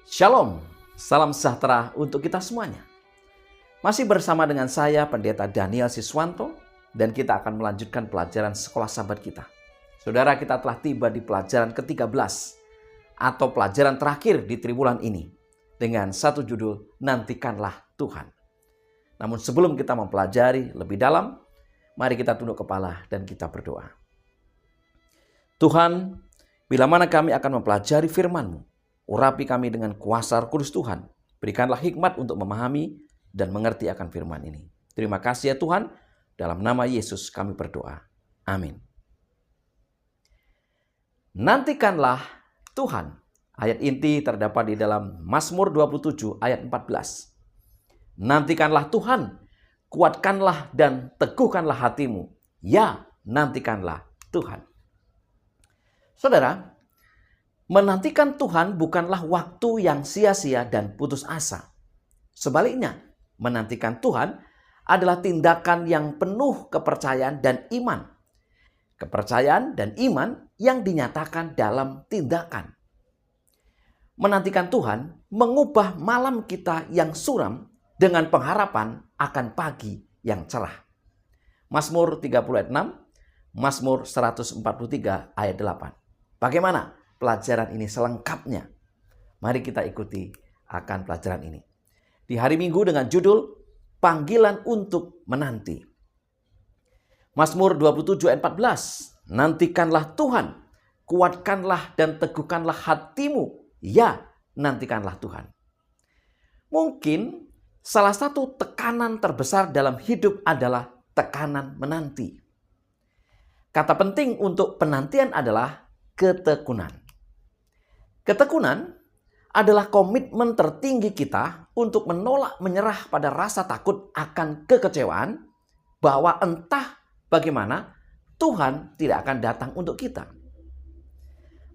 Shalom, salam sejahtera untuk kita semuanya. Masih bersama dengan saya, Pendeta Daniel Siswanto, dan kita akan melanjutkan pelajaran sekolah sahabat kita. Saudara, kita telah tiba di pelajaran ke-13, atau pelajaran terakhir di triwulan ini, dengan satu judul, Nantikanlah Tuhan. Namun sebelum kita mempelajari lebih dalam, mari kita tunduk kepala dan kita berdoa. Tuhan, bila mana kami akan mempelajari firman-Mu, urapi kami dengan kuasa Roh Kudus Tuhan. Berikanlah hikmat untuk memahami dan mengerti akan firman ini. Terima kasih ya Tuhan. Dalam nama Yesus kami berdoa. Amin. Nantikanlah Tuhan. Ayat inti terdapat di dalam Mazmur 27 ayat 14. Nantikanlah Tuhan. Kuatkanlah dan teguhkanlah hatimu. Ya, nantikanlah Tuhan. Saudara, menantikan Tuhan bukanlah waktu yang sia-sia dan putus asa. Sebaliknya, menantikan Tuhan adalah tindakan yang penuh kepercayaan dan iman. Kepercayaan dan iman yang dinyatakan dalam tindakan. Menantikan Tuhan mengubah malam kita yang suram dengan pengharapan akan pagi yang cerah. Mazmur 36, Mazmur 143 ayat 8. Bagaimana pelajaran ini selengkapnya? Mari kita ikuti akan pelajaran ini. Di hari Minggu dengan judul Panggilan untuk Menanti. Mazmur 27 ayat 14. Nantikanlah Tuhan, kuatkanlah dan teguhkanlah hatimu. Ya, nantikanlah Tuhan. Mungkin salah satu tekanan terbesar dalam hidup adalah tekanan menanti. Kata penting untuk penantian adalah ketekunan. Ketekunan adalah komitmen tertinggi kita untuk menolak menyerah pada rasa takut akan kekecewaan bahwa entah bagaimana Tuhan tidak akan datang untuk kita.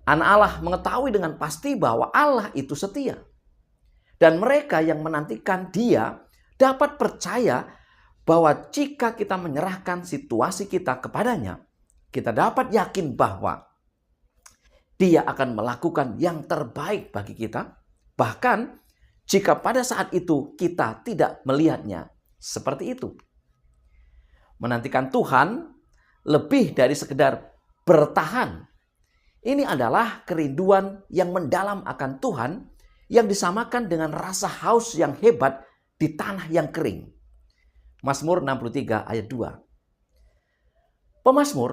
Anak Allah mengetahui dengan pasti bahwa Allah itu setia. Dan mereka yang menantikan Dia dapat percaya bahwa jika kita menyerahkan situasi kita kepadanya, kita dapat yakin bahwa Dia akan melakukan yang terbaik bagi kita. Bahkan jika pada saat itu kita tidak melihatnya seperti itu. Menantikan Tuhan lebih dari sekedar bertahan. Ini adalah kerinduan yang mendalam akan Tuhan yang disamakan dengan rasa haus yang hebat di tanah yang kering. Mazmur 63 ayat 2. Pemazmur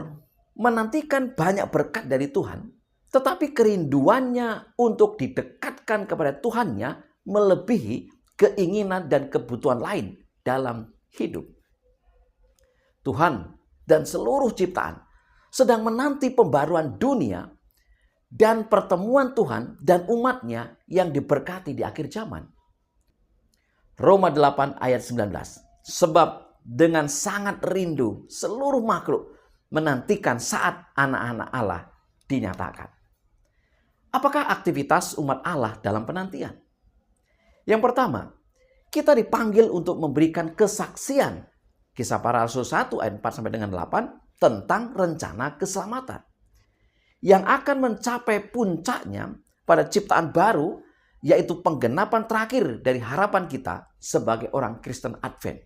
menantikan banyak berkat dari Tuhan. Tetapi kerinduannya untuk didekatkan kepada Tuhannya melebihi keinginan dan kebutuhan lain dalam hidup. Tuhan dan seluruh ciptaan sedang menanti pembaruan dunia dan pertemuan Tuhan dan umatnya yang diberkati di akhir zaman. Roma 8 ayat 19. Sebab dengan sangat rindu seluruh makhluk menantikan saat anak-anak Allah dinyatakan. Apakah aktivitas umat Allah dalam penantian? Yang pertama, kita dipanggil untuk memberikan kesaksian. Kisah Para Rasul 1 ayat 4 sampai dengan 8 tentang rencana keselamatan yang akan mencapai puncaknya pada ciptaan baru, yaitu penggenapan terakhir dari harapan kita sebagai orang Kristen Advent.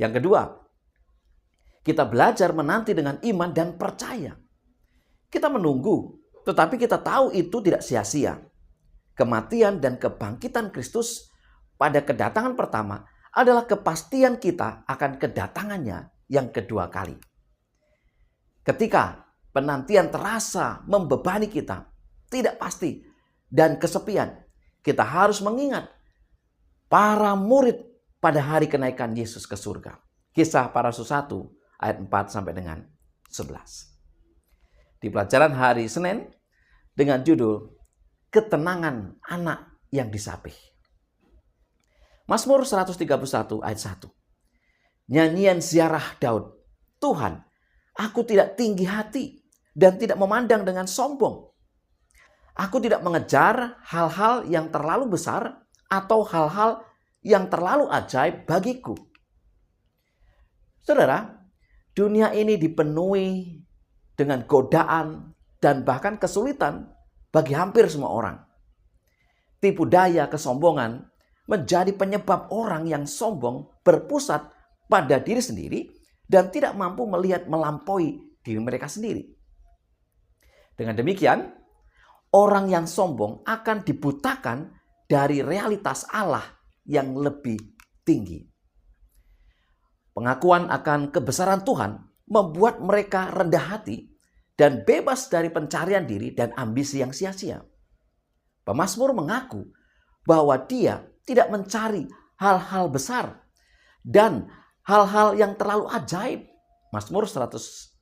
Yang kedua, kita belajar menanti dengan iman dan percaya. Kita menunggu, tetapi kita tahu itu tidak sia-sia. Kematian dan kebangkitan Kristus pada kedatangan pertama adalah kepastian kita akan kedatangannya yang kedua kali. Ketika penantian terasa membebani kita, tidak pasti, dan kesepian, kita harus mengingat para murid pada hari kenaikan Yesus ke surga. Kisah Para Rasul 1 ayat 4 sampai dengan 11. Di pelajaran hari Senin dengan judul Ketenangan Anak yang Disapih. Mazmur 131 ayat 1. Nyanyian ziarah Daud. Tuhan, aku tidak tinggi hati dan tidak memandang dengan sombong. Aku tidak mengejar hal-hal yang terlalu besar atau hal-hal yang terlalu ajaib bagiku. Saudara, dunia ini dipenuhi dengan godaan dan bahkan kesulitan bagi hampir semua orang. tipu daya kesombongan menjadi penyebab orang yang sombong berpusat pada diri sendiri dan tidak mampu melihat melampaui diri mereka sendiri. Dengan demikian, orang yang sombong akan dibutakan dari realitas Allah yang lebih tinggi. Pengakuan akan kebesaran Tuhan membuat mereka rendah hati dan bebas dari pencarian diri dan ambisi yang sia-sia. Pemazmur mengaku bahwa dia tidak mencari hal-hal besar dan hal-hal yang terlalu ajaib. Mazmur 131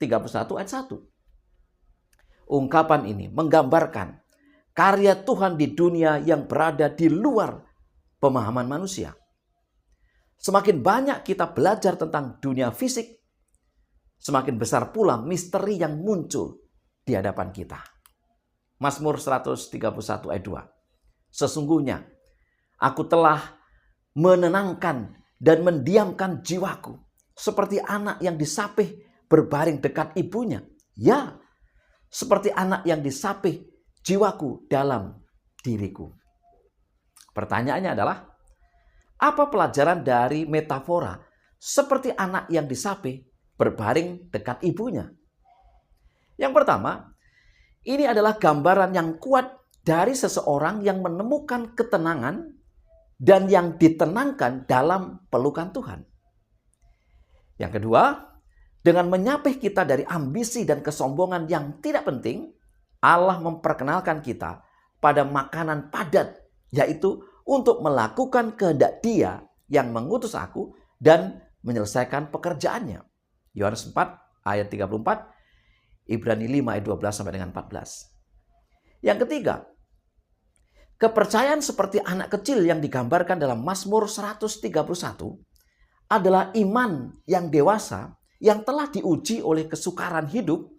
ayat 1. Ungkapan ini menggambarkan karya Tuhan di dunia yang berada di luar pemahaman manusia. Semakin banyak kita belajar tentang dunia fisik, semakin besar pula misteri yang muncul di hadapan kita. Mazmur 131 ayat 2. Sesungguhnya aku telah menenangkan dan mendiamkan jiwaku seperti anak yang disapih berbaring dekat ibunya. Ya, seperti anak yang disapih jiwaku dalam diriku. Pertanyaannya adalah, apa pelajaran dari metafora seperti anak yang disapih berbaring dekat ibunya? Yang pertama, ini adalah gambaran yang kuat dari seseorang yang menemukan ketenangan dan yang ditenangkan dalam pelukan Tuhan. Yang kedua, dengan menyapih kita dari ambisi dan kesombongan yang tidak penting, Allah memperkenalkan kita pada makanan padat, yaitu untuk melakukan kehendak Dia yang mengutus aku dan menyelesaikan pekerjaannya. Yohanes 4 ayat 34, Ibrani 5 ayat 12 sampai dengan 14. Yang ketiga, kepercayaan seperti anak kecil yang digambarkan dalam Mazmur 131 adalah iman yang dewasa yang telah diuji oleh kesukaran hidup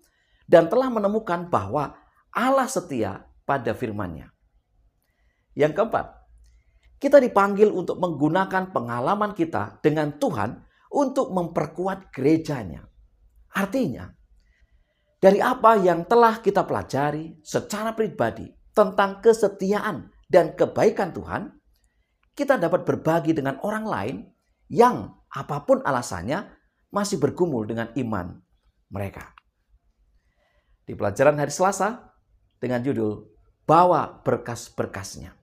dan telah menemukan bahwa Allah setia pada firman-Nya. Yang keempat, kita dipanggil untuk menggunakan pengalaman kita dengan Tuhan untuk memperkuat gerejanya. Artinya, dari apa yang telah kita pelajari secara pribadi tentang kesetiaan dan kebaikan Tuhan, kita dapat berbagi dengan orang lain yang apapun alasannya masih bergumul dengan iman mereka. Di pelajaran hari Selasa dengan judul Bawa Berkas-berkasnya.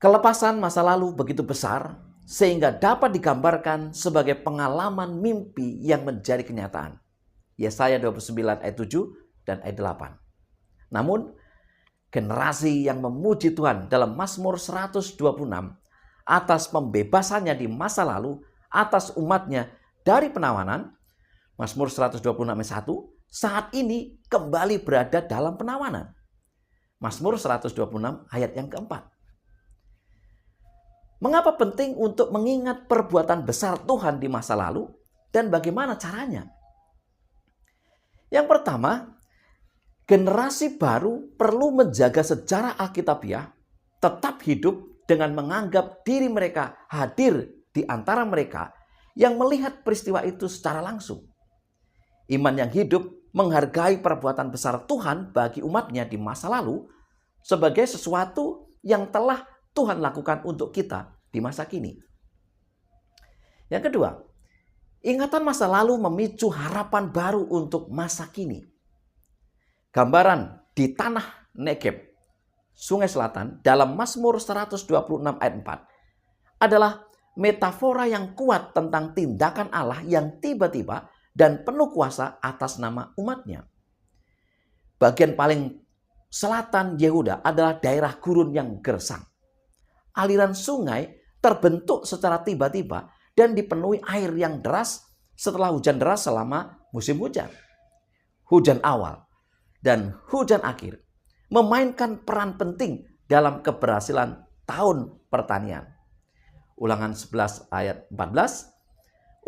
Kelepasan masa lalu begitu besar sehingga dapat digambarkan sebagai pengalaman mimpi yang menjadi kenyataan. Yesaya 29 ayat 7 dan ayat 8. Namun, generasi yang memuji Tuhan dalam Mazmur 126 atas pembebasannya di masa lalu atas umatnya dari penawanan, Mazmur 126 ayat 1, saat ini kembali berada dalam penawanan. Mazmur 126 ayat yang keempat. Mengapa penting untuk mengingat perbuatan besar Tuhan di masa lalu dan bagaimana caranya? Yang pertama, generasi baru perlu menjaga sejarah Alkitabiah tetap hidup dengan menganggap diri mereka hadir di antara mereka yang melihat peristiwa itu secara langsung. Iman yang hidup menghargai perbuatan besar Tuhan bagi umatnya di masa lalu sebagai sesuatu yang telah Tuhan lakukan untuk kita di masa kini. Yang kedua, ingatan masa lalu memicu harapan baru untuk masa kini. Gambaran di tanah Negeb, Sungai Selatan dalam Mazmur 126 ayat 4 adalah metafora yang kuat tentang tindakan Allah yang tiba-tiba dan penuh kuasa atas nama umatnya. Bagian paling selatan Yehuda adalah daerah gurun yang gersang. Aliran sungai terbentuk secara tiba-tiba dan dipenuhi air yang deras setelah hujan deras selama musim hujan. Hujan awal dan hujan akhir memainkan peran penting dalam keberhasilan tahun pertanian. Ulangan 11 ayat 14,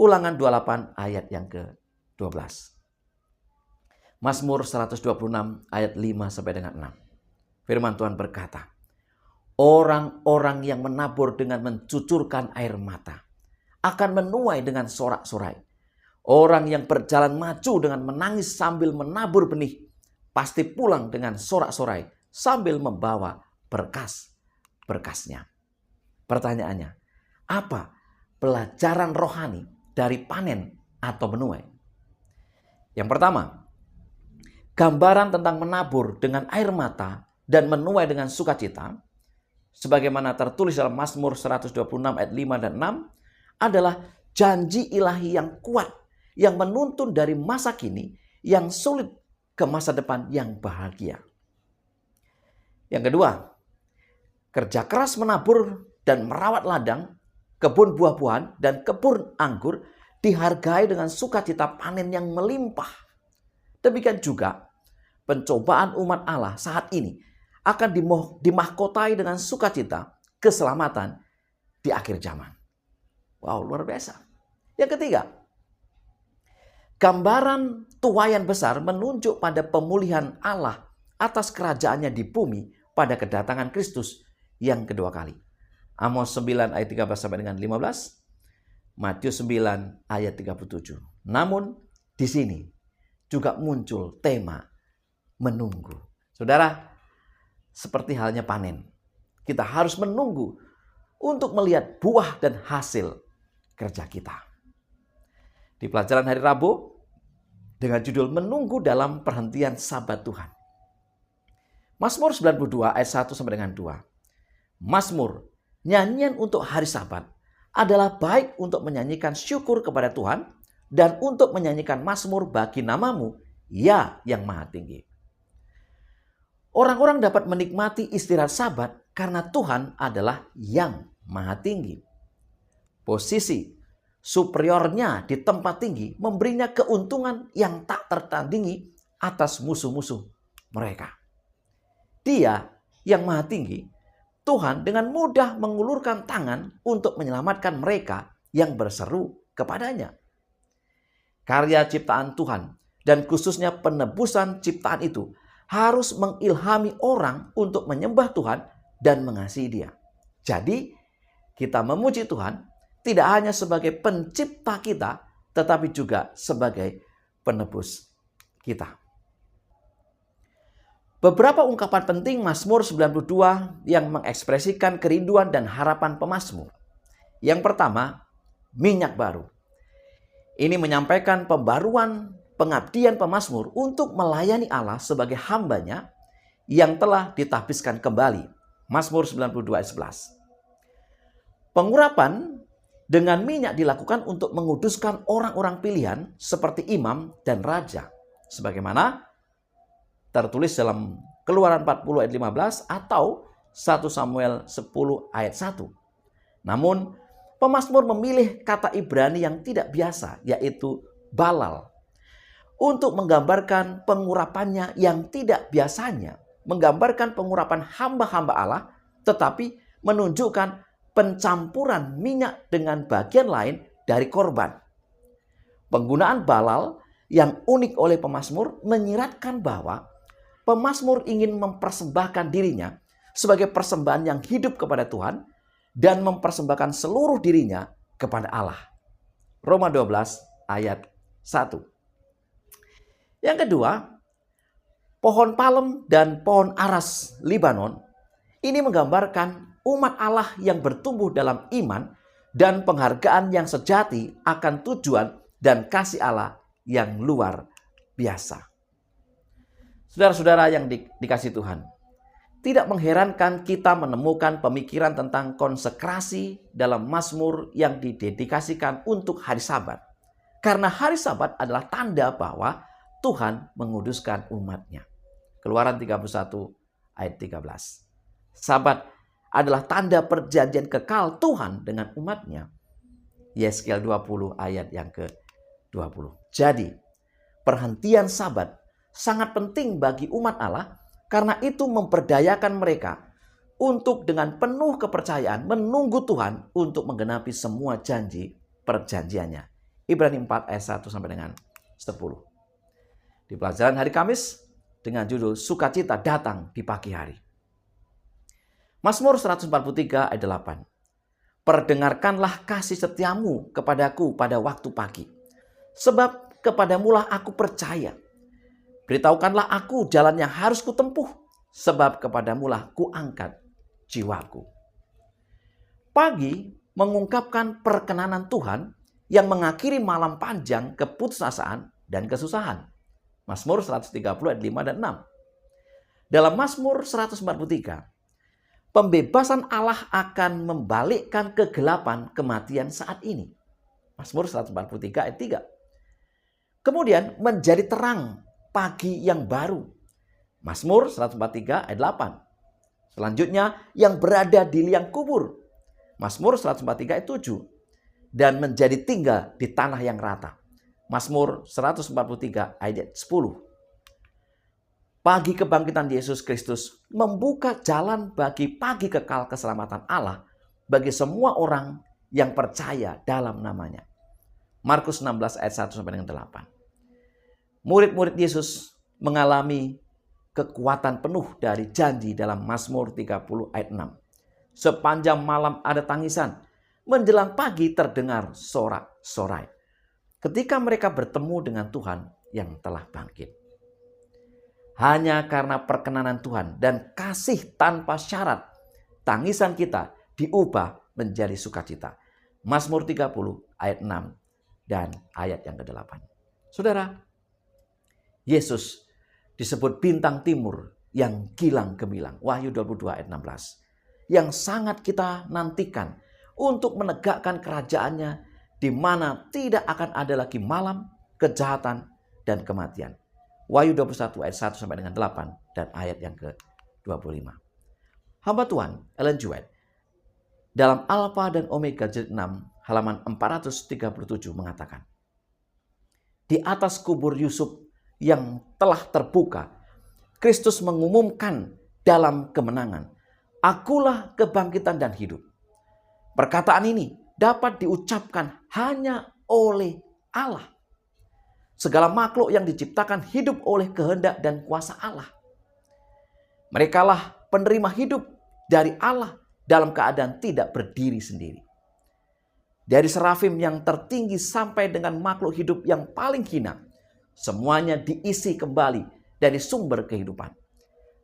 Ulangan 28 ayat yang ke-12. Mazmur 126 ayat 5 sampai dengan 6. Firman Tuhan berkata, orang-orang yang menabur dengan mencucurkan air mata akan menuai dengan sorak-sorai. Orang yang berjalan maju dengan menangis sambil menabur benih pasti pulang dengan sorak-sorai sambil membawa berkas-berkasnya. Pertanyaannya, apa pelajaran rohani dari panen atau menuai? Yang pertama, gambaran tentang menabur dengan air mata dan menuai dengan sukacita, sebagaimana tertulis dalam Mazmur 126 ayat 5 dan 6, adalah janji ilahi yang kuat yang menuntun dari masa kini yang sulit ke masa depan yang bahagia. Yang kedua, kerja keras menabur dan merawat ladang, kebun buah-buahan, dan kebun anggur dihargai dengan sukacita panen yang melimpah. Demikian juga pencobaan umat Allah saat ini akan dimahkotai dengan sukacita keselamatan di akhir zaman. Wow, luar biasa. Yang ketiga, gambaran tuaian besar menunjuk pada pemulihan Allah atas kerajaannya di bumi pada kedatangan Kristus yang kedua kali. Amos 9 ayat 13 sampai dengan 15, Matius 9 ayat 37. Namun di sini juga muncul tema menunggu. Saudara, seperti halnya panen, kita harus menunggu untuk melihat buah dan hasil kerja kita. Di pelajaran hari Rabu dengan judul menunggu dalam perhentian Sabat Tuhan. Mazmur 92 ayat 1 sampai dengan 2. Mazmur, nyanyian untuk hari Sabat, adalah baik untuk menyanyikan syukur kepada Tuhan dan untuk menyanyikan mazmur bagi namamu, ya yang maha tinggi. Orang-orang dapat menikmati istirahat Sabat karena Tuhan adalah yang maha tinggi. Posisi superiornya di tempat tinggi memberinya keuntungan yang tak tertandingi atas musuh-musuh mereka. Dia yang maha tinggi, Tuhan dengan mudah mengulurkan tangan untuk menyelamatkan mereka yang berseru kepadanya. Karya ciptaan Tuhan dan khususnya penebusan ciptaan itu harus mengilhami orang untuk menyembah Tuhan dan mengasihi Dia. Jadi, kita memuji Tuhan tidak hanya sebagai pencipta kita, tetapi juga sebagai penebus kita. Beberapa ungkapan penting Mazmur 92 yang mengekspresikan kerinduan dan harapan pemazmur. Yang pertama, minyak baru. Ini menyampaikan pembaruan pengabdian pemazmur untuk melayani Allah sebagai hambanya yang telah ditahbiskan kembali. Mazmur 92 ayat 11. Pengurapan dengan minyak dilakukan untuk menguduskan orang-orang pilihan seperti imam dan raja. Sebagaimana tertulis dalam Keluaran 40 ayat 15 atau 1 Samuel 10 ayat 1. Namun pemazmur memilih kata Ibrani yang tidak biasa, yaitu balal, untuk menggambarkan pengurapannya yang tidak biasanya, menggambarkan pengurapan hamba-hamba Allah, tetapi menunjukkan pencampuran minyak dengan bagian lain dari korban. Penggunaan balal yang unik oleh pemazmur menyiratkan bahwa pemazmur ingin mempersembahkan dirinya sebagai persembahan yang hidup kepada Tuhan dan mempersembahkan seluruh dirinya kepada Allah. Roma 12 ayat 1. Yang kedua, pohon palem dan pohon aras Libanon ini menggambarkan umat Allah yang bertumbuh dalam iman dan penghargaan yang sejati akan tujuan dan kasih Allah yang luar biasa. Saudara-saudara yang dikasihi Tuhan, tidak mengherankan kita menemukan pemikiran tentang konsekrasi dalam mazmur yang didedikasikan untuk hari Sabat. Karena hari Sabat adalah tanda bahwa Tuhan menguduskan umatnya. Keluaran 31 ayat 13. Sabat adalah tanda perjanjian kekal Tuhan dengan umatnya. Yeskel 20 ayat yang ke-20. Jadi, perhentian Sabat sangat penting bagi umat Allah karena itu memperdayakan mereka untuk dengan penuh kepercayaan menunggu Tuhan untuk menggenapi semua janji perjanjiannya. Ibrani 4 ayat 1 sampai dengan 10. Di pelajaran hari Kamis dengan judul Sukacita datang di pagi hari. Mazmur 143 ayat 8. Perdengarkanlah kasih setiamu kepadaku pada waktu pagi. Sebab kepadamulah aku percaya. Beritahukanlah aku jalan yang harus kutempuh. Sebab kepadamulah kuangkat jiwaku. Pagi mengungkapkan perkenanan Tuhan yang mengakhiri malam panjang keputusasaan dan kesusahan. Mazmur 130 ayat 5 dan 6. Dalam Mazmur 143, pembebasan Allah akan membalikkan kegelapan kematian saat ini. Mazmur 143 ayat 3. Kemudian menjadi terang pagi yang baru. Mazmur 143 ayat 8. Selanjutnya yang berada di liang kubur. Mazmur 143 ayat 7. Dan menjadi tinggal di tanah yang rata. Mazmur 143 ayat 10. Pagi kebangkitan Yesus Kristus membuka jalan bagi pagi kekal keselamatan Allah bagi semua orang yang percaya dalam namanya. Markus 16 ayat 1 sampai dengan 8. Murid-murid Yesus mengalami kekuatan penuh dari janji dalam Mazmur 30 ayat 6. Sepanjang malam ada tangisan, menjelang pagi terdengar sorak-sorai. Ketika mereka bertemu dengan Tuhan yang telah bangkit. Hanya karena perkenanan Tuhan dan kasih tanpa syarat, tangisan kita diubah menjadi sukacita. Mazmur 30 ayat 6 dan ayat yang ke-8. Saudara, Yesus disebut bintang timur yang gilang gemilang. Wahyu 22 ayat 16. Yang sangat kita nantikan untuk menegakkan kerajaannya di mana tidak akan ada lagi malam, kejahatan, dan kematian. Wahyu 21 ayat 1 sampai dengan 8 dan ayat yang ke-25. Hamba Tuhan Ellen G. White dalam Alfa dan Omega jilid 6 halaman 437 mengatakan, di atas kubur Yusuf yang telah terbuka, Kristus mengumumkan dalam kemenangan, akulah kebangkitan dan hidup. Perkataan ini dapat diucapkan hanya oleh Allah. Segala makhluk yang diciptakan hidup oleh kehendak dan kuasa Allah. Merekalah penerima hidup dari Allah dalam keadaan tidak berdiri sendiri. Dari serafim yang tertinggi sampai dengan makhluk hidup yang paling hina, semuanya diisi kembali dari sumber kehidupan.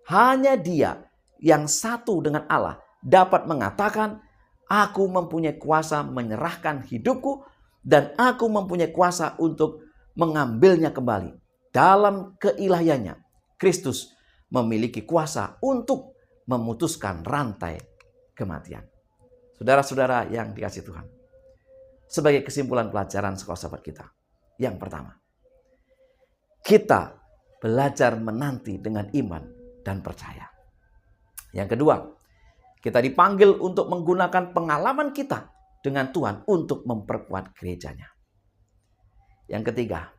Hanya Dia yang satu dengan Allah dapat mengatakan, aku mempunyai kuasa menyerahkan hidupku dan aku mempunyai kuasa untuk mengambilnya kembali. Dalam keilahiannya, Kristus memiliki kuasa untuk memutuskan rantai kematian. Saudara-saudara yang dikasihi Tuhan, sebagai kesimpulan pelajaran sekolah sahabat kita, yang pertama, kita belajar menanti dengan iman dan percaya. Yang kedua, kita dipanggil untuk menggunakan pengalaman kita dengan Tuhan untuk memperkuat gerejanya. Yang ketiga,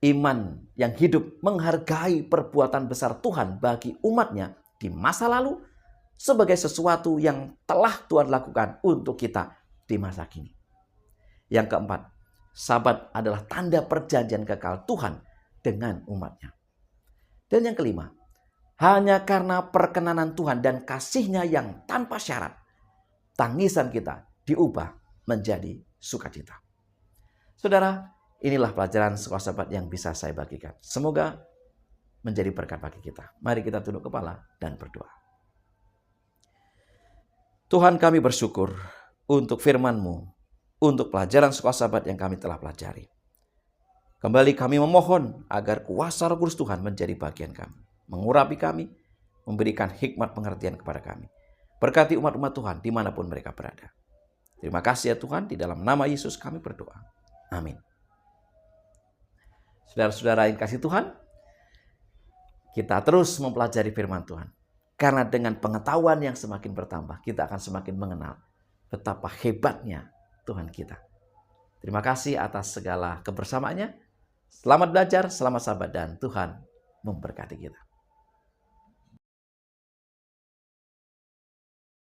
iman yang hidup menghargai perbuatan besar Tuhan bagi umatnya di masa lalu sebagai sesuatu yang telah Tuhan lakukan untuk kita di masa kini. Yang keempat, Sabat adalah tanda perjanjian kekal Tuhan dengan umatnya. Dan yang kelima, hanya karena perkenanan Tuhan dan kasih-Nya yang tanpa syarat, tangisan kita diubah menjadi sukacita. Saudara, inilah pelajaran sekolah sahabat yang bisa saya bagikan. Semoga menjadi berkat bagi kita. Mari kita tunduk kepala dan berdoa. Tuhan, kami bersyukur untuk firman-Mu, untuk pelajaran sekolah sahabat yang kami telah pelajari. Kembali kami memohon agar kuasa Roh Kudus Tuhan menjadi bagian kami, mengurapi kami, memberikan hikmat pengertian kepada kami. Berkati umat-umat Tuhan dimanapun mereka berada. Terima kasih ya Tuhan, di dalam nama Yesus kami berdoa. Amin. Saudara-saudara yang kasih Tuhan, kita terus mempelajari firman Tuhan. Karena dengan pengetahuan yang semakin bertambah, kita akan semakin mengenal betapa hebatnya Tuhan kita. Terima kasih atas segala kebersamaannya. Selamat belajar, selamat sahabat, dan Tuhan memberkati kita.